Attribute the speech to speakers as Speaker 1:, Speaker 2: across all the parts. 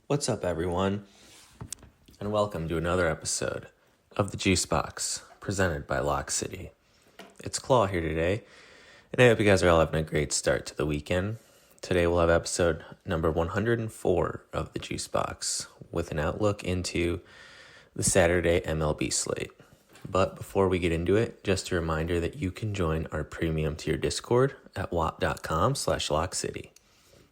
Speaker 1: What's up, everyone, and welcome to another episode of the JuiceBox, presented by LockCity. It's Claw here today, and I hope you guys are all having a great start to the weekend. Today we'll have episode number 104 of the JuiceBox, with an outlook into the Saturday MLB slate. But before we get into it, just a reminder that you can join our premium tier Discord at wap.com/LockCity.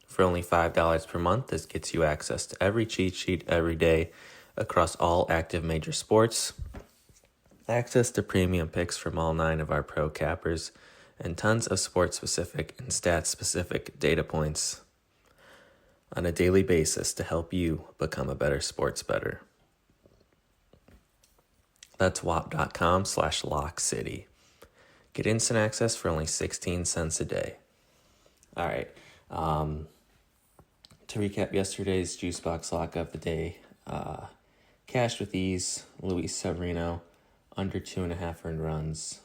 Speaker 1: For only $5 per month, this gets you access to every cheat sheet every day across all active major sports, access to premium picks from all 9 of our pro cappers, and tons of sports-specific and stats-specific data points on a daily basis to help you become a better sports bettor. That's wap.com/LockCity. Get instant access for only 16 cents a day. All right. To recap yesterday's JuiceBox lock of the day, cashed with ease, Luis Severino, under 2.5 earned runs.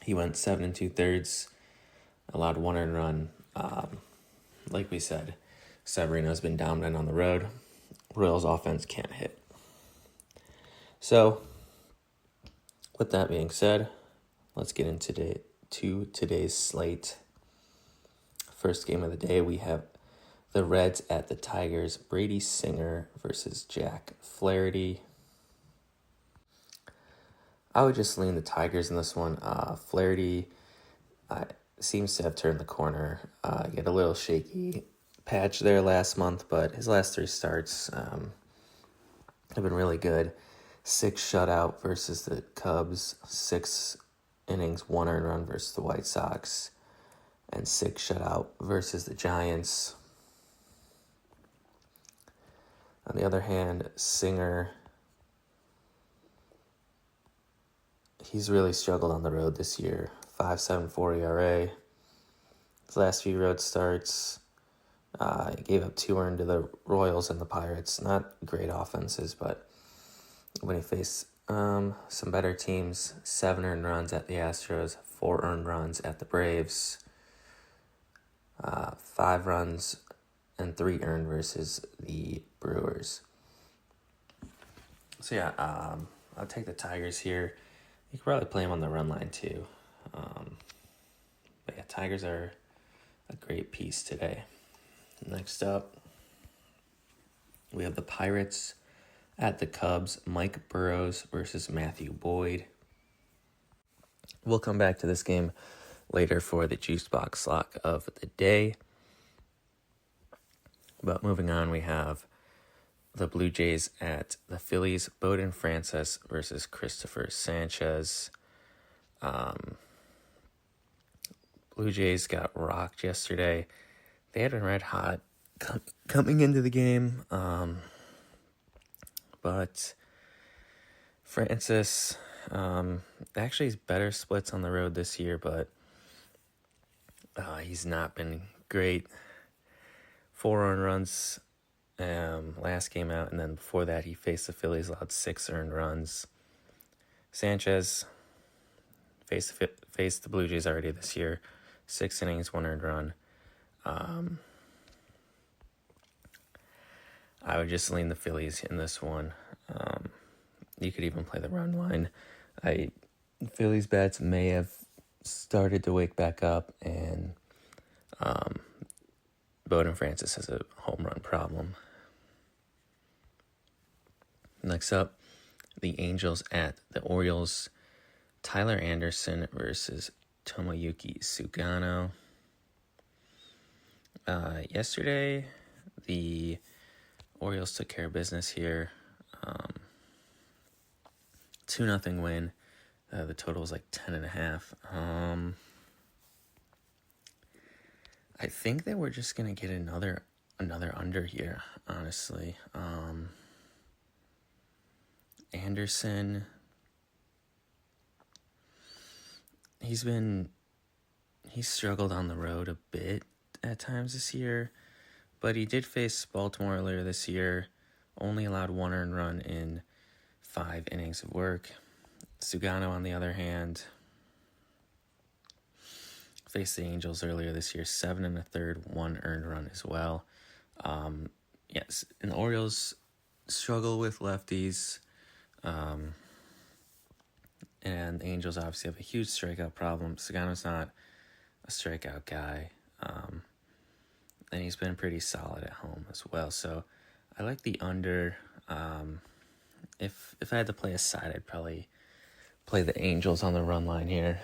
Speaker 1: He went 7 2/3, allowed 1 earned run. Like we said, Severino's been dominant on the road. Royals offense can't hit. So, with that being said, let's get into today's slate. First game of the day, we have the Reds at the Tigers. Brady Singer versus Jack Flaherty. I would just lean the Tigers in this one. Flaherty seems to have turned the corner. He had a little shaky patch there last month, but his last 3 starts have been really good. 6 shutout versus the Cubs, 6 innings, 1 earned run versus the White Sox, and 6 shutout versus the Giants. On the other hand, Singer, he's really struggled on the road this year. 5.74 ERA. His last few road starts, he gave up 2 earned to the Royals and the Pirates. Not great offenses, but when he faced some better teams, 7 earned runs at the Astros, 4 earned runs at the Braves, 5 runs and 3 earned versus the Brewers. So yeah, I'll take the Tigers here. You could probably play them on the run line too. But yeah, Tigers are a great piece today. Next up, we have the Pirates at the Cubs. Mike Burrows versus Matthew Boyd. We'll come back to this game later for the JuiceBox lock of the day. But moving on, we have the Blue Jays at the Phillies. Bowden Francis versus Christopher Sanchez. Blue Jays got rocked yesterday. They had been red hot coming into the game. But Francis actually has better splits on the road this year, but he's not been great. 4 earned runs last game out, and then before that he faced the Phillies, allowed 6 earned runs. Sanchez faced the Blue Jays already this year. 6 innings, 1 earned run. I would just lean the Phillies in this one. You could even play the run line. Phillies bats may have started to wake back up, and Bowden Francis has a home run problem. Next up, the Angels at the Orioles. Tyler Anderson versus Tomoyuki Sugano. Yesterday, the Orioles took care of business here. 2-0 win. The total was like 10.5. I think that we're just gonna get another under here, honestly. Anderson, he's struggled on the road a bit at times this year, but he did face Baltimore earlier this year, only allowed 1 earned run in 5 innings of work. Sugano, on the other hand, faced the Angels earlier this year, 7 1/3, 1 earned run as well. yes, and the Orioles struggle with lefties, and the Angels obviously have a huge strikeout problem. Sagano's not a strikeout guy, and he's been pretty solid at home as well. So I like the under. If I had to play a side, I'd probably play the Angels on the run line here.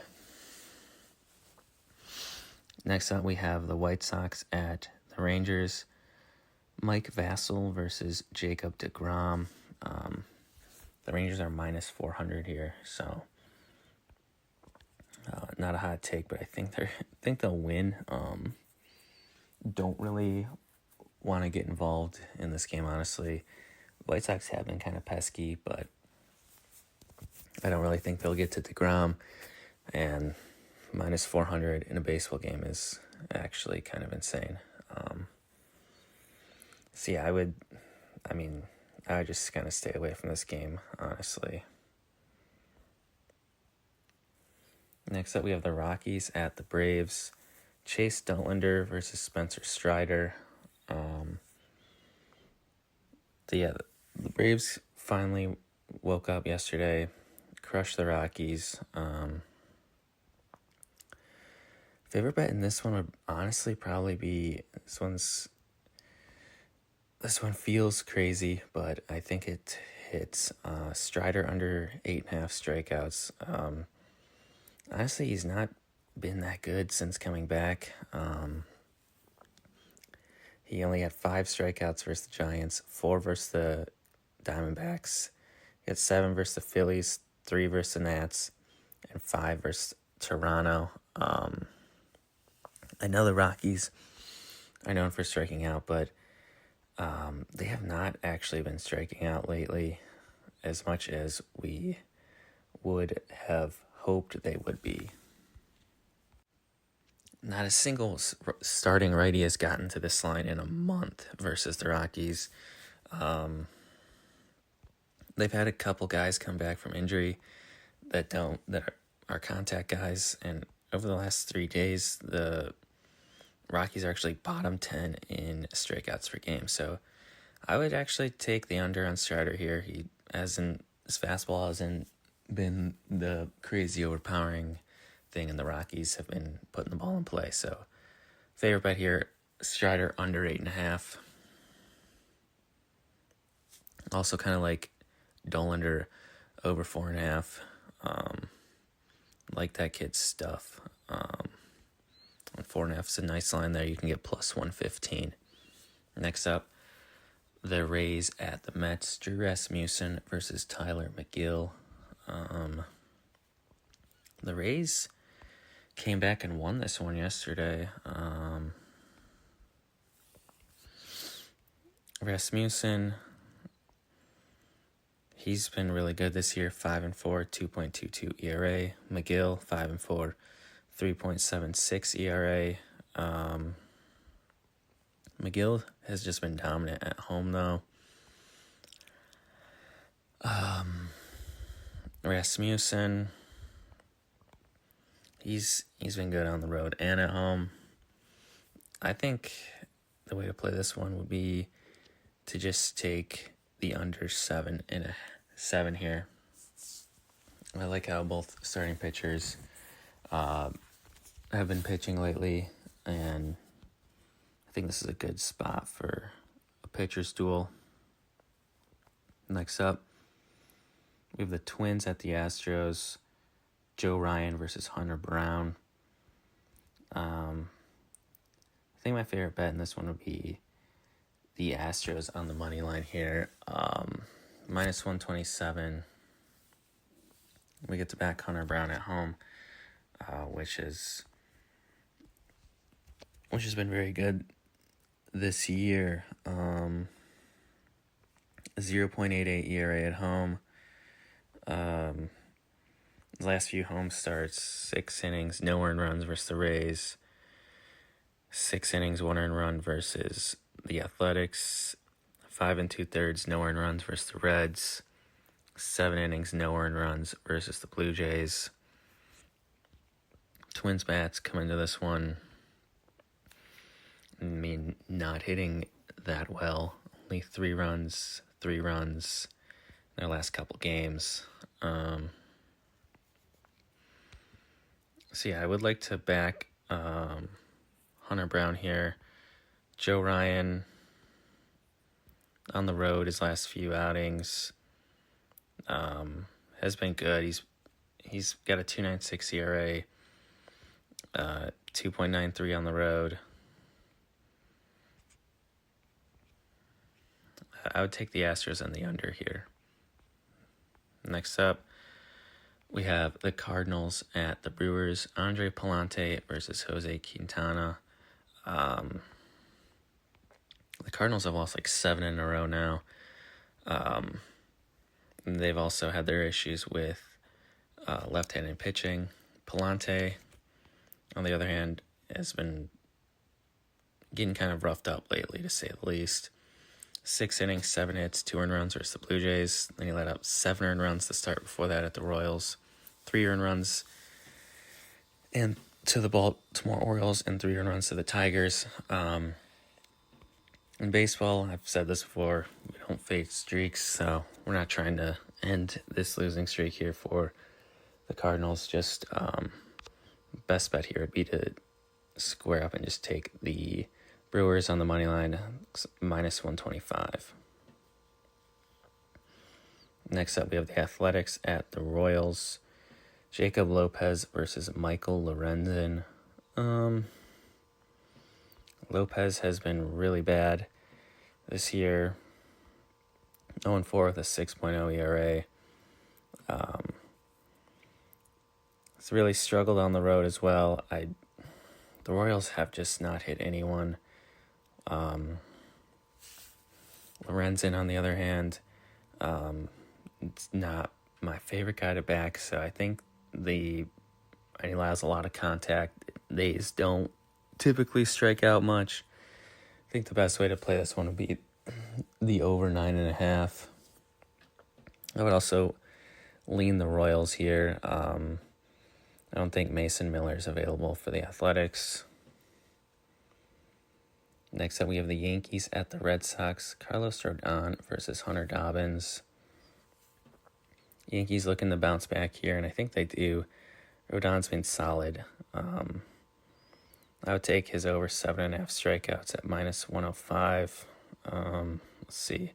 Speaker 1: Next up, we have the White Sox at the Rangers. Mike Vassell versus Jacob deGrom. The Rangers are minus 400 here, so not a hot take, but I think they'll win. Don't really want to get involved in this game, honestly. White Sox have been kind of pesky, but I don't really think they'll get to DeGrom, and minus 400 in a baseball game is actually kind of insane. So yeah, I would just kind of stay away from this game, honestly. Next up, we have the Rockies at the Braves. Chase Dollander versus Spencer Strider. The Braves finally woke up yesterday, crushed the Rockies. Favorite bet in this one would honestly probably be this one feels crazy, but I think it hits Strider under 8.5 strikeouts. Honestly, he's not been that good since coming back. He only had 5 strikeouts versus the Giants, 4 versus the Diamondbacks. He had 7 versus the Phillies, 3 versus the Nats, and 5 versus Toronto. I know the Rockies are known for striking out, but they have not actually been striking out lately as much as we would have hoped they would be. Not a single starting righty has gotten to this line in a month versus the Rockies. They've had a couple guys come back from injury that are contact guys, and over the last 3 days, the Rockies are actually bottom 10 in strikeouts per game. So I would actually take the under on Strider here. His fastball hasn't been the crazy overpowering thing, and the Rockies have been putting the ball in play. So favorite bet here, Strider under 8.5. Also kind of like Dollander over 4.5. Like that kid's stuff. 4.5 is a nice line there. You can get plus 115. Next up, the Rays at the Mets. Drew Rasmussen versus Tyler McGill. The Rays came back and won this one yesterday. Rasmussen, he's been really good this year. 5-4, 2.22 ERA. McGill, 5-4, 3.76 ERA. McGill has just been dominant at home, though. Rasmussen, he's been good on the road and at home. I think the way to play this one would be to just take the under 7 here. I like how both starting pitchers have been pitching lately, and I think this is a good spot for a pitcher's duel. Next up, we have the Twins at the Astros. Joe Ryan versus Hunter Brown. I think my favorite bet in this one would be the Astros on the money line here. Minus 127. We get to back Hunter Brown at home, which has been very good this year. 0.88 ERA at home. His last few home starts, 6 innings, no earned runs versus the Rays. 6 innings, 1 earned run versus the Athletics. 5 2/3, no earned runs versus the Reds. 7 innings, no earned runs versus the Blue Jays. Twins bats come into this one, not hitting that well. only 3 runs in their last couple games. I would like to back Hunter Brown here. Joe Ryan on the road his last few outings has been good. He's got a 2.96 ERA, 2.93 on the road. I would take the Astros and the under here. Next up, we have the Cardinals at the Brewers. Andre Palante versus Jose Quintana. The Cardinals have lost like 7 in a row now. They've also had their issues with left-handed pitching. Palante, on the other hand, has been getting kind of roughed up lately, to say the least. 6 innings, 7 hits, 2 earned runs versus the Blue Jays. Then he let up 7 earned runs to start before that at the Royals. 3 earned runs and to the Baltimore Orioles and 3 earned runs to the Tigers. In baseball, I've said this before, we don't fade streaks, so we're not trying to end this losing streak here for the Cardinals. Just best bet here would be to square up and just take the Brewers on the money line, minus 125. Next up, we have the Athletics at the Royals. Jacob Lopez versus Michael Lorenzen. Lopez has been really bad this year. 0-4 with a 6.0 ERA. It's really struggled on the road as well. The Royals have just not hit anyone. Lorenzen, on the other hand, it's not my favorite guy to back, so I think he allows a lot of contact. They don't typically strike out much. I think the best way to play this one would be the over 9.5. I would also lean the Royals here. I don't think Mason Miller is available for the Athletics. Next up, we have the Yankees at the Red Sox. Carlos Rodon versus Hunter Dobbins. Yankees looking to bounce back here, and I think they do. Rodon's been solid. I would take his over 7.5 strikeouts at minus 105. Let's see.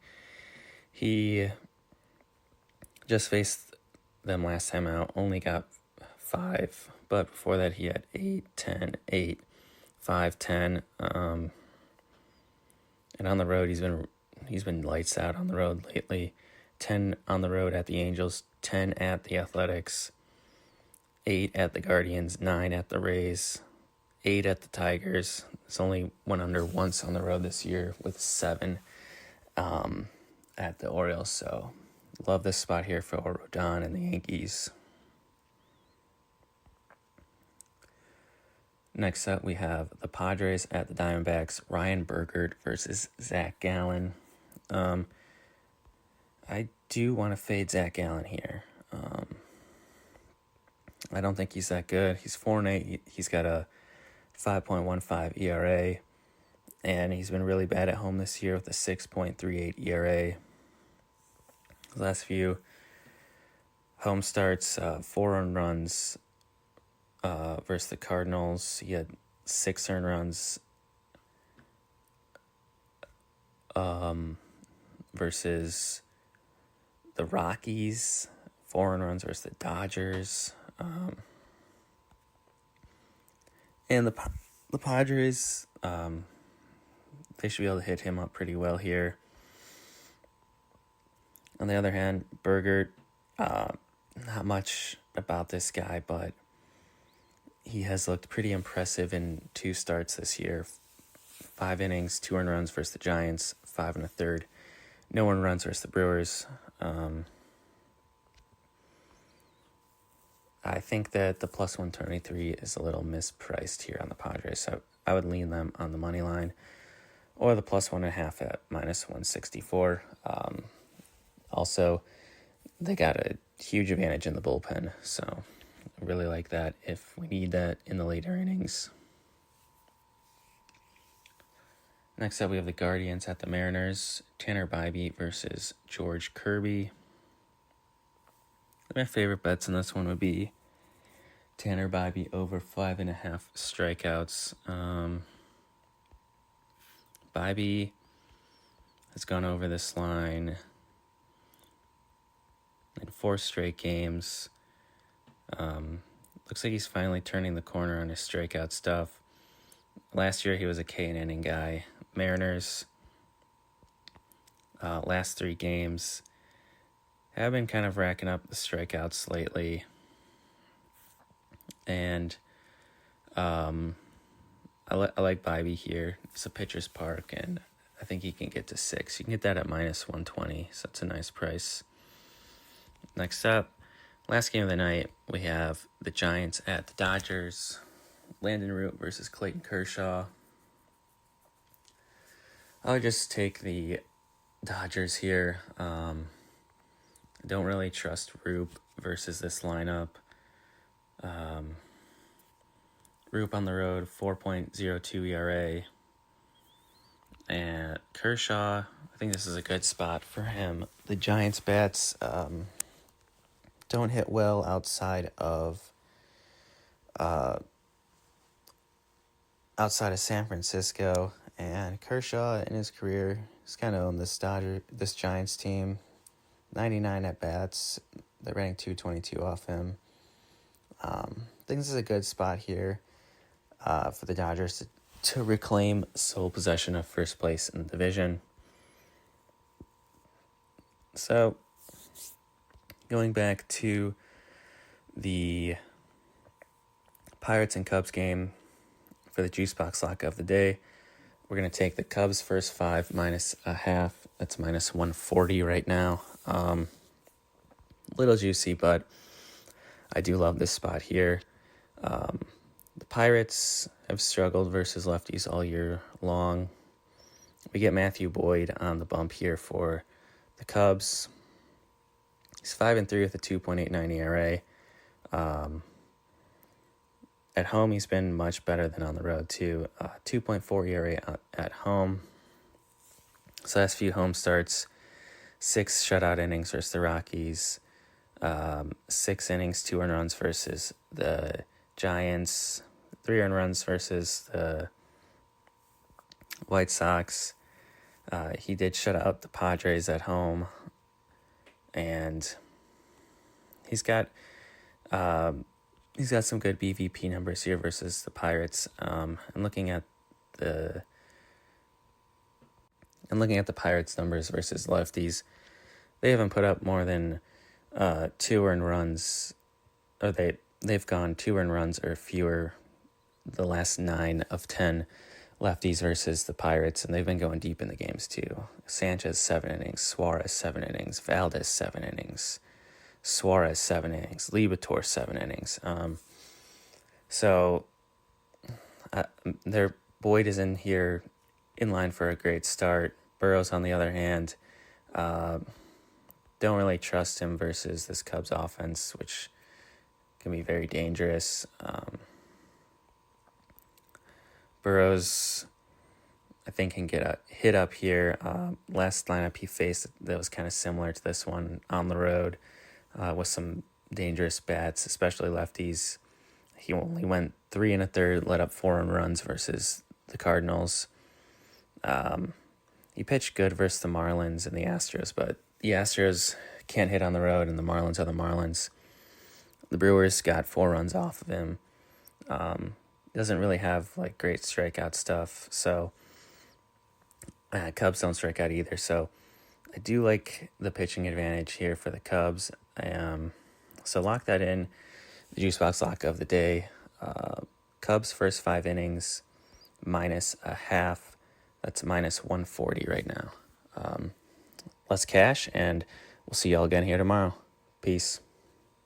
Speaker 1: He just faced them last time out, only got 5, but before that he had 8, 10, 8, 5, 10. And on the road, he's been lights out on the road lately. 10 on the road at the Angels, 10 at the Athletics, 8 at the Guardians, 9 at the Rays, 8 at the Tigers. It's only went under once on the road this year with 7 at the Orioles. So love this spot here for Rodon and the Yankees. Next up, we have the Padres at the Diamondbacks. Ryan Bergert versus Zach Gallen. I do want to fade Zach Gallen here. I don't think he's that good. He's 4-8. He's got a 5.15 ERA, and he's been really bad at home this year with a 6.38 ERA. His last few home starts, 4 earned runs versus the Cardinals. He had 6 earned runs versus the Rockies, 4 earned runs versus the Dodgers. And the Padres, they should be able to hit him up pretty well here. On the other hand, Bergert, not much about this guy, but he has looked pretty impressive in 2 starts this year. 5 innings, 2 earned runs versus the Giants, 5 1/3. No earned runs versus the Brewers. I think that the plus 123 is a little mispriced here on the Padres, so I would lean them on the money line, or the plus 1.5 at minus 164. Also, they got a huge advantage in the bullpen, so I really like that if we need that in the later innings. Next up, we have the Guardians at the Mariners. Tanner Bybee versus George Kirby. My favorite bets in this one would be Tanner Bybee over 5.5 strikeouts. Bybee has gone over this line in 4 straight games. Looks like he's finally turning the corner on his strikeout stuff. Last year, he was a K and inning guy. Mariners, last 3 games, have been kind of racking up the strikeouts lately. And I like Bybee here. It's a pitcher's park, and I think he can get to 6. You can get that at minus 120, so that's a nice price. Next up, last game of the night, we have the Giants at the Dodgers. Landon Root versus Clayton Kershaw. I'll just take the Dodgers here. I don't really trust Root versus this lineup. Root on the road, 4.02 ERA. And Kershaw, I think this is a good spot for him. The Giants' bats don't hit well outside of San Francisco, and Kershaw in his career has kind of owned this Giants team. 99 at bats, they're rating 222 off him. I think this is a good spot here for the Dodgers to reclaim sole possession of first place in the division. So, going back to the Pirates and Cubs game for the JuiceBox lock of the day, we're going to take the Cubs first 5 minus a half. That's minus 140 right now. Little juicy, but I do love this spot here. The Pirates have struggled versus lefties all year long. We get Matthew Boyd on the bump here for the Cubs. He's 5-3 with a 2.89 ERA. At home, he's been much better than on the road, too. 2.4 ERA at home. His last few home starts, 6 shutout innings versus the Rockies, 6 innings, 2 earned runs versus the Giants, 3 earned runs versus the White Sox. He did shut out the Padres at home, and he's got some good BVP numbers here versus the Pirates. I'm looking at the Pirates numbers versus lefties. They haven't put up more than 2 earned runs, or they've gone 2 earned runs or fewer the last 9 of 10 lefties versus the Pirates, and they've been going deep in the games too. Sanchez 7 innings, Suarez 7 innings, Valdez 7 innings, Suarez 7 innings, Libator 7 innings. So their Boyd is in here in line for a great start. Burrows, on the other hand, don't really trust him versus this Cubs offense, which can be very dangerous. Burrows, I think, can get a hit up here. Last lineup he faced that was kind of similar to this one on the road with some dangerous bats, especially lefties. He only went 3 1/3, let up 4 earned runs versus the Cardinals. He pitched good versus the Marlins and the Astros, but the Astros can't hit on the road, and the Marlins are the Marlins. The Brewers got 4 runs off of him. Doesn't really have like great strikeout stuff, so Cubs don't strike out either. So I do like the pitching advantage here for the Cubs. So lock that in. The JuiceBox lock of the day. Cubs first 5 innings, minus a half. That's minus 140 right now. Less cash, and we'll see y'all again here tomorrow. Peace.